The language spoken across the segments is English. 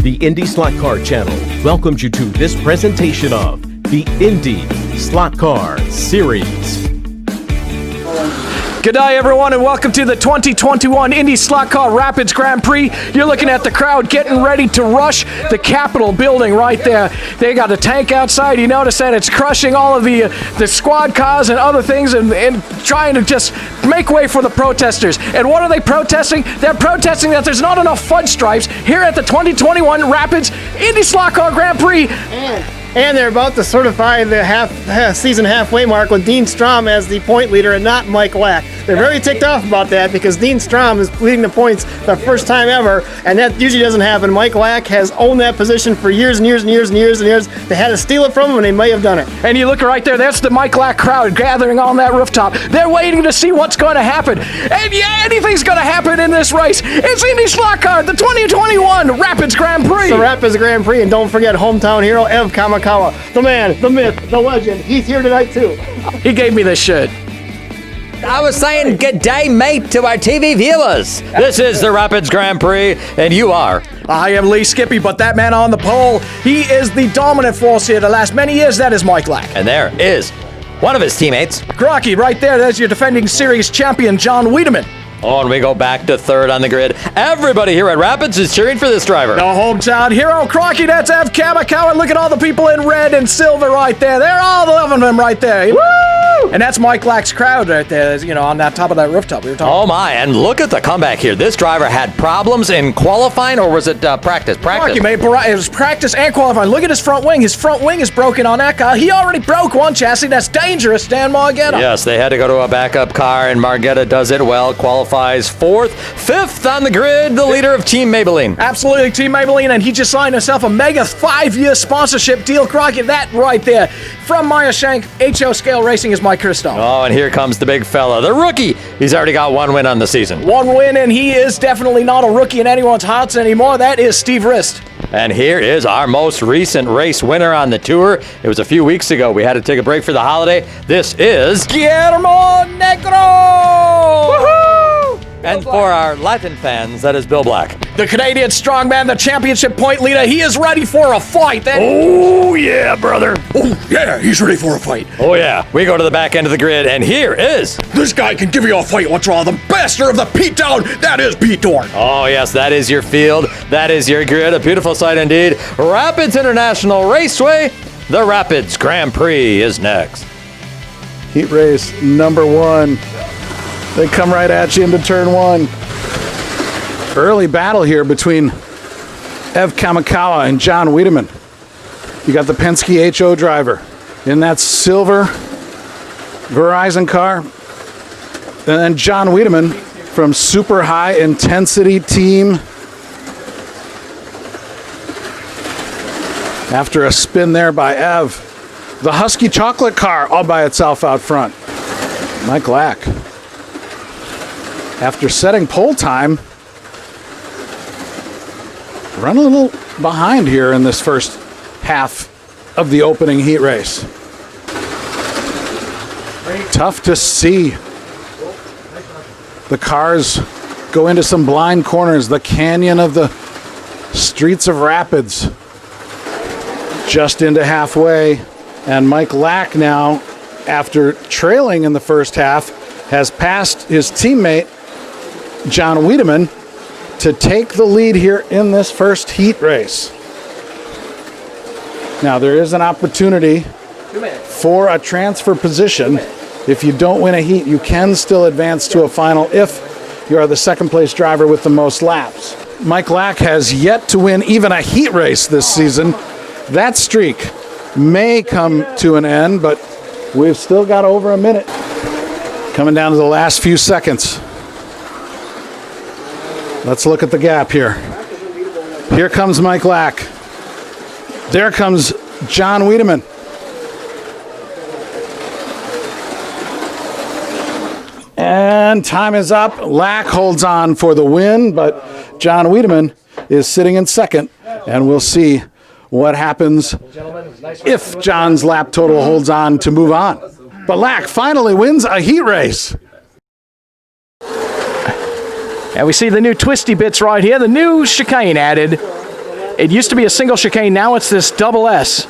The IndySlotCar channel welcomes you to this presentation of the IndySlotCar Series. Good day, everyone, and welcome to the 2021 IndySlotCar Rapids Grand Prix. You're looking at the crowd getting ready to rush the Capitol building right there. They got a tank outside. You notice that it's crushing all of the squad cars and other things and trying to just make way for the protesters. And what are they protesting? They're protesting that there's not enough fudge stripes here at the 2021 Rapids IndySlotCar Grand Prix. And they're about to certify the season halfway mark with Dean Strom as the point leader and not Mike Lack. They're very ticked off about that because Dean Strom is leading the points the first time ever, and that usually doesn't happen. Mike Lack has owned that position for years and years and years and years and years. They had to steal it from him, and they may have done it. And you look right there, that's the Mike Lack crowd gathering on that rooftop. They're waiting to see what's going to happen. And yeah, anything's going to happen in this race. It's IndySlotCar, the 2021 Rapids Grand Prix. It's the Rapids Grand Prix, and don't forget hometown hero Ev Kamikawa, the man, the myth, the legend. He's here tonight too. He gave me this shirt. I was saying good day, mate, to our TV viewers. This is the Rapids Grand Prix, and you are. I am Lee Skippy, but that man on the pole, he is the dominant force here the last many years. That is Mike Lack. And there is one of his teammates. Crocky, right there, there's your defending series champion, John Wiedemann. Oh, and we go back to third on the grid. Everybody here at Rapids is cheering for this driver. The hometown hero, Crocky, that's Ev Kamikawa. Look at all the people in red and silver right there. They're all loving him right there. Woo! And that's Mike Lack's crowd right there, you know, on that top of that rooftop we were talking Oh, my, and look at the comeback here. This driver had problems in qualifying, or was it practice? Crocky made it was practice and qualifying. Look at his front wing. His front wing is broken on that car. He already broke one chassis. That's dangerous, Dan Margetta. Yes, they had to go to a backup car, and Margetta does it well, qualifies fourth. Fifth on the grid, the leader of Team Maybelline. Absolutely, Team Maybelline, and he just signed himself a mega 5-year sponsorship deal. Crocky, that right there. From Meyer Shank, HO Scale Racing is Mike Christo. Oh, and here comes the big fella, the rookie. He's already got one win on the season. One win, and he is definitely not a rookie in anyone's hearts anymore. That is Steve Rist. And here is our most recent race winner on the tour. It was a few weeks ago. We had to take a break for the holiday. This is Guillermo Negro! Woohoo! And for our Latin fans, that is Bill Black. The Canadian strongman, the championship point leader, he is ready for a fight. Oh, yeah, brother. Oh, yeah, he's ready for a fight. Oh, yeah. We go to the back end of the grid, and here is... This guy can give you a fight. What's wrong? The master of the Pete Down, that is Pete Dorn. Oh, yes, that is your field. That is your grid. A beautiful sight indeed. Rapids International Raceway. The Rapids Grand Prix is next. Heat race number 1. They come right at you into turn 1. Early battle here between Ev Kamikawa and John Wiedemann. You got the Penske HO driver in that silver Verizon car. And then John Wiedemann from Super High Intensity Team. After a spin there by Ev. The Husky Chocolate car all by itself out front. Mike Lack. After setting pole time, run a little behind here in this first half of the opening heat race. Tough to see. The cars go into some blind corners. The canyon of the streets of Rapids. Just into halfway. And Mike Lack now, after trailing in the first half, has passed his teammate John Wiedemann to take the lead here in this first heat race. Now there is an opportunity for a transfer position. If you don't win a heat, you can still advance to a final if you are the second place driver with the most laps. Mike Lack has yet to win even a heat race this season. That streak may come to an end, but we've still got over a minute. Coming down to the last few seconds. Let's look at the gap here. Here comes Mike Lack. There comes John Wiedemann. And time is up. Lack holds on for the win, but John Wiedemann is sitting in second, and we'll see what happens if John's lap total holds on to move on. But Lack finally wins a heat race. And we see the new twisty bits right here, the new chicane added. It used to be a single chicane, now it's this double S.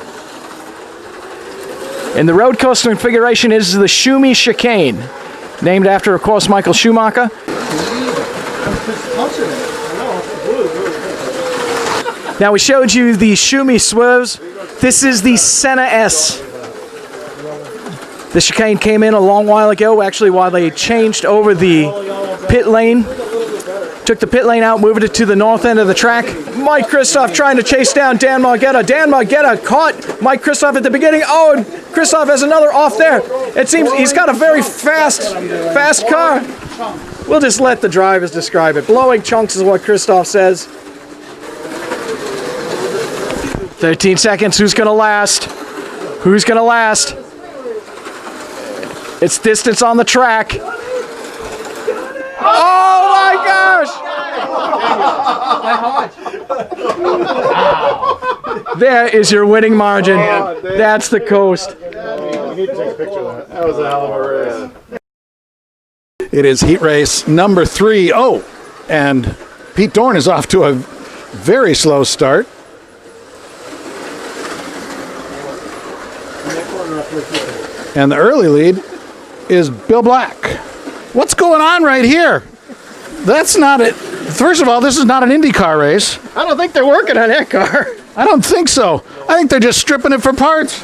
And the road course configuration is the Shumi Chicane, named after, of course, Michael Schumacher. Now, we showed you the Shumi swerves. This is the Senna S. The chicane came in a long while ago, actually, while they changed over the pit lane. Took the pit lane out, moved it to the north end of the track. Mike Kristoff trying to chase down Dan Margetta. Dan Margetta caught Mike Kristoff at the beginning. Oh, and Kristoff has another off there. It seems he's got a very fast car. We'll just let the drivers describe it. Blowing chunks is what Kristoff says. 13 seconds. Who's going to last? Who's going to last? It's distance on the track. Oh my gosh! There is your winning margin. That's the coast. We need to take a picture of that. That was a hell of a race. It is heat race number 3. Oh, and Pete Dorn is off to a very slow start. And the early lead is Bill Black. What's going on right here? That's not it. First of all, this is not an IndyCar race. I don't think they're working on that car. I don't think so. I think they're just stripping it for parts.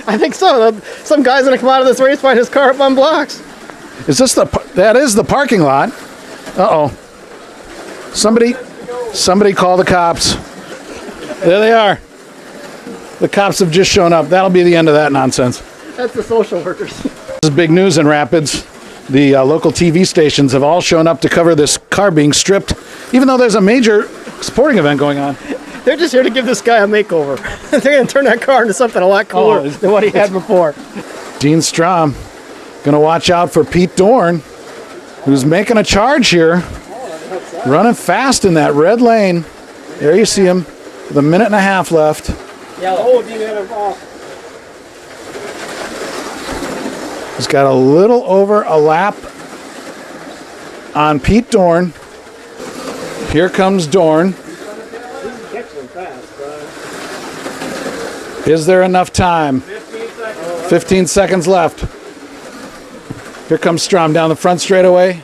I think so. Some guy's going to come out of this race, find his car up on blocks. Is this that is the parking lot. Uh-oh. Somebody call the cops. There they are. The cops have just shown up. That'll be the end of that nonsense. That's the social workers. This is big news in Rapids. The local TV stations have all shown up to cover this car being stripped, even though there's a major sporting event going on. They're just here to give this guy a makeover. They're going to turn that car into something a lot cooler than what he had before. Dean Strom going to watch out for Pete Dorn, who's making a charge here, running fast in that red lane. There you see him with a minute and a half left. He's got a little over a lap on Pete Dorn. Here comes Dorn. Is there enough time? 15 seconds left. Here comes Strom down the front straightaway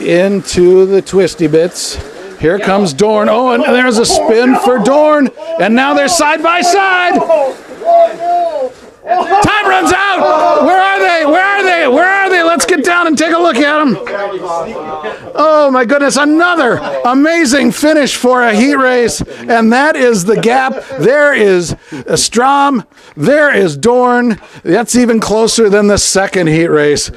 into the twisty bits. Here comes Dorn. Oh, and there's a spin for Dorn. And now they're side by side. Time runs out. Where are they? Where are they? Where are they? Let's get down and take a look at them. Oh my goodness, another amazing finish for a heat race. And that is the gap. There is Strom. There is Dorn. That's even closer than the second heat race.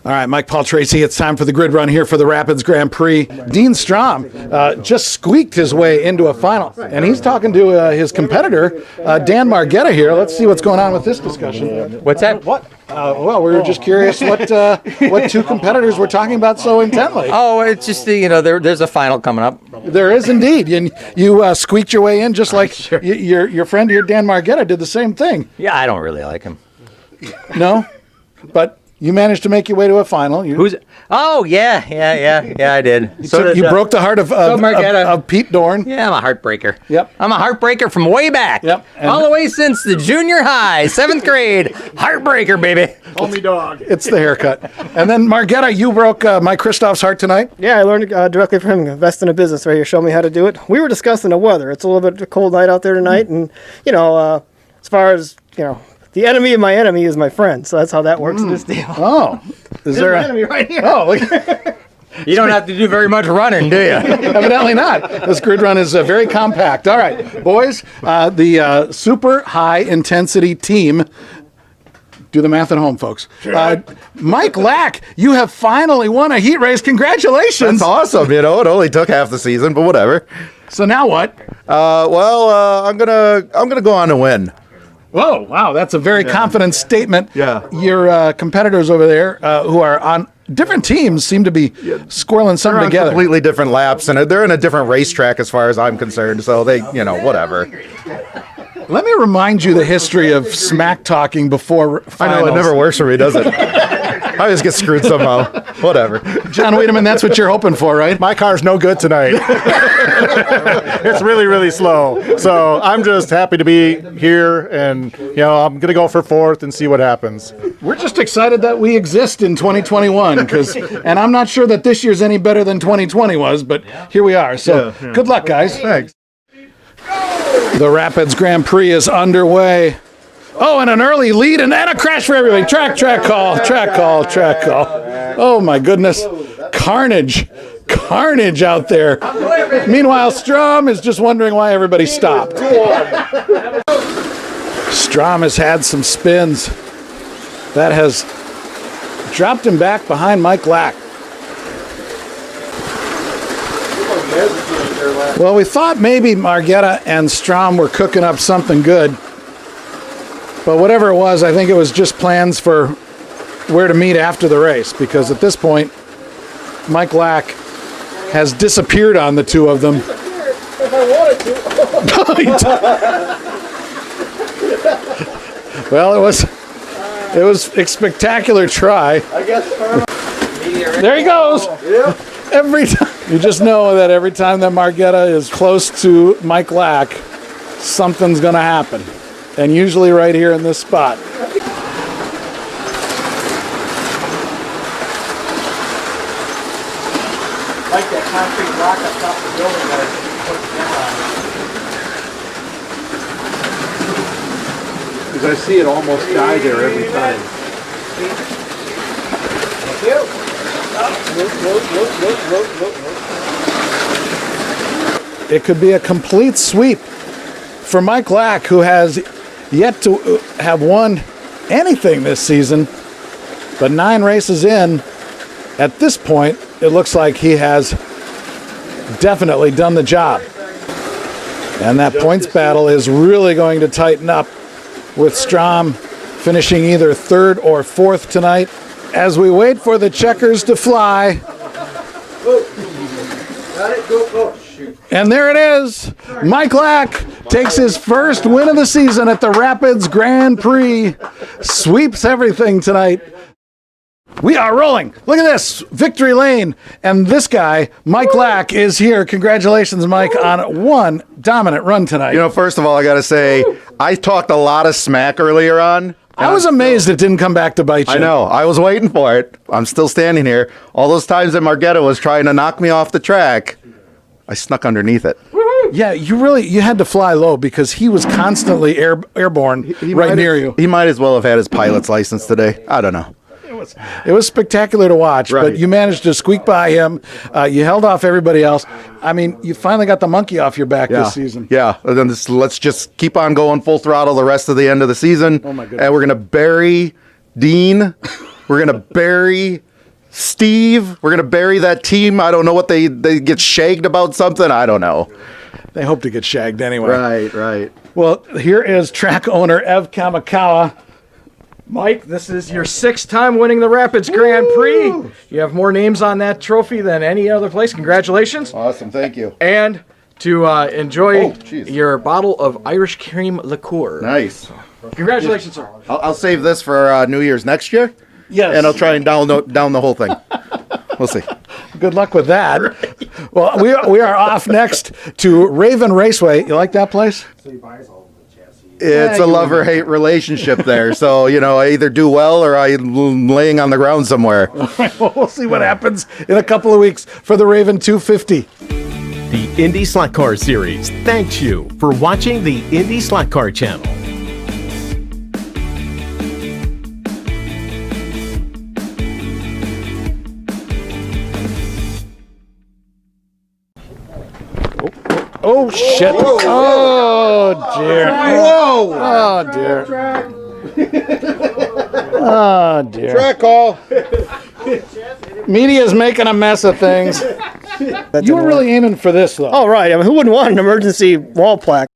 All right, Mike Paul Tracy, it's time for the grid run here for the Rapids Grand Prix. Dean Strom just squeaked his way into a final, and he's talking to his competitor, Dan Margetta here. Let's see what's going on with this discussion. What's that? What? Well, we were just curious what two competitors were talking about so intently. Oh, it's just there's a final coming up. There is indeed. You squeaked your way in just like your friend here, Dan Margetta, did the same thing. Yeah, I don't really like him. No? But you managed to make your way to a final. Who's? Oh, yeah, I did. So you broke the heart of Pete Dorn. Yeah, I'm a heartbreaker. Yep. I'm a heartbreaker from way back. Yep. All the way since the junior high, 7th grade. Heartbreaker, baby. Call me dog. It's the haircut. And then, Margetta, you broke Mike Kristoff's heart tonight? Yeah, I learned directly from him. Invest in a business right here. Show me how to do it. We were discussing the weather. It's a little bit of a cold night out there tonight. And, as far as, the enemy of my enemy is my friend, so that's how that works in this deal. Oh, is there my enemy right here? Oh, You don't have to do very much running, do you? evidently not. This grid run is very compact. All right, boys, the super high intensity team. Do the math at home, folks. Mike Lack, you have finally won a heat race. Congratulations! That's awesome. It only took half the season, but whatever. So now what? I'm gonna go on to win. Whoa, wow, that's a very confident statement. Yeah. Your competitors over there who are on different teams seem to be squirreling something They're on together. completely different laps, and they're in a different racetrack as far as I'm concerned, so they, whatever. Let me remind you the history of smack talking before finals. I know, it never works for me, does it? I always get screwed somehow. Whatever. John Wiedemann, that's what you're hoping for, right? My car's no good tonight. It's really, really slow. So I'm just happy to be here, and I'm going to go for fourth and see what happens. We're just excited that we exist in 2021, and I'm not sure that this year's any better than 2020 was, but here we are. So good luck, guys. Thanks. The Rapids Grand Prix is underway. Oh, and an early lead and a crash for everybody. Track call. Oh, my goodness. Carnage out there. Meanwhile, Strom is just wondering why everybody stopped. Strom has had some spins. That has dropped him back behind Mike Lack. Well, we thought maybe Margetta and Strom were cooking up something good. But whatever it was, I think it was just plans for where to meet after the race, because at this point, Mike Lack has disappeared on the two of them. If I wanted to. Well, it was a spectacular try. There he goes. Every time, you just know that every time that Margetta is close to Mike Lack, something's going to happen. And usually right here in this spot. Like that concrete block up top of the building that I put the camera on. Because I see it almost die there every time. It could be a complete sweep for Mike Lack, who has yet to have won anything this season. But 9 races in, at this point, it looks like he has definitely done the job. And that points battle is really going to tighten up, with Strom finishing either 3rd or 4th tonight. As we wait for the checkers to fly. And there it is. Mike Lack takes his first win of the season at the Rapids Grand Prix. Sweeps everything tonight. We are rolling. Look at this. Victory lane. And this guy, Mike Lack, is here. Congratulations, Mike, on one dominant run tonight. First of all, I got to say, I talked a lot of smack earlier on. I was amazed it didn't come back to bite you. I know. I was waiting for it. I'm still standing here. All those times that Margetta was trying to knock me off the track, I snuck underneath it. Yeah, you had to fly low because he was constantly airborne right near you. He might as well have had his pilot's license today. I don't know. It was spectacular to watch, right. But you managed to squeak by him. You held off everybody else. I mean, you finally got the monkey off your back this season. Yeah, and then let's just keep on going full throttle the rest of the end of the season. Oh, my goodness. And we're going to bury Dean. We're going to bury Steve. We're going to bury that team. I don't know what they get shagged about something. I don't know. They hope to get shagged anyway. Right. Well, here is track owner Ev Kamikawa. Mike, this is your 6th time winning the Rapids Grand Prix. You have more names on that trophy than any other place. Congratulations. Awesome, thank you. And to enjoy your bottle of Irish cream liqueur. Nice. Congratulations, sir. I'll save this for New Year's next year. Yes. And I'll try and down the whole thing. We'll see. Good luck with that. Well, we are off next to Raven Raceway. You like that place? It's a love-or-hate relationship there. So, I either do well or I'm laying on the ground somewhere. Well, we'll see what happens in a couple of weeks for the Raven 250. The IndySlotCar series thanks you for watching the IndySlotCar channel. Oh, shit. Oh, dear. Whoa! Oh, dear. Oh, dear. Track call. Media's making a mess of things. You were really aiming for this, though. Oh, right. I mean, who wouldn't want an emergency wall plaque?